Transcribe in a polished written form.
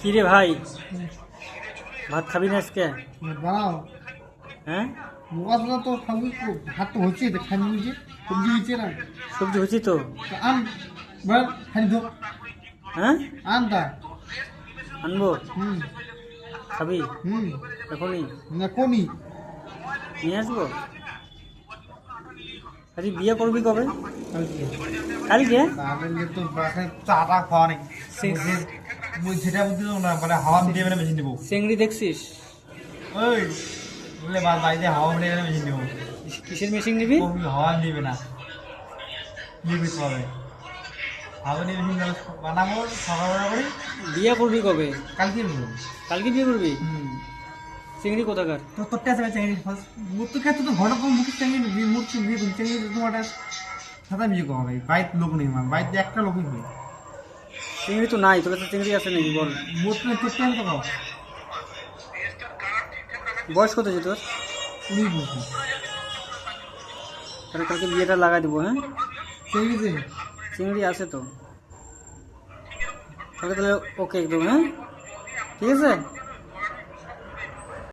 কি রে ভাই, ভাত খাবি না আজকে? বানাও হ্যাঁ, মোকাবিলা তো খাবি, ভাত তো হচ্ছে, খাই নিয়েছে, সবজি হচ্ছে না। সবজি হচ্ছে তো। তো আন বল, খাই দো, হ্যাঁ, আন তা। আনবো। হুম খাবি হুম এখনই? না কোনি নিয়ে আসবো। আরে বিয়ে করবি কবে? কালকে। কালকে? তাহলে তো বাসায় চাটা খাওয়া নেই। যেটা বুঝতে না, মানে হাওয়া দিয়ে মানে মেশিন দেবো। চিংড়ি দেখছিস? ওই বললে বাড়িতে হাওয়া মেরে গেলে মেশিন দেবো। কিসের মেশিন নিবি? হাওয়া দিবে না, লিকুইড পাবে। হাওয়া দিয়ে মেশিন বানাবো, সকালবেলা করি। বিয়ে করবি কবে? কালকে বলবো। কালকে বিয়ে করবি? হুম চিংড়ি কোথাকার? তো তোরটা আছে চেঙ্গি ফার্স্ট মুখ তো খেতে তো ঘন কম মুখ চেঙ্গি মুখ বিয়ে করছে চেঙ্গি তোমার সাদা বিয়ে করা হবে। বাইক লোক নেই, আমার বাইরে একটা লোকই নেই। চিংড়ি তো নাই, তোর কাছে চিংড়ি আছে নাকি বল? মোট না তোর টাইম তো পাও। বয়স কত আছে তোর? 19 বছর। তাহলে কালকে বিয়েটা লাগাই দেবো। হ্যাঁ, চেঙ্গি যে চিংড়ি আছে তো। তাহলে ওকে একদম। হ্যাঁ, ঠিক আছে।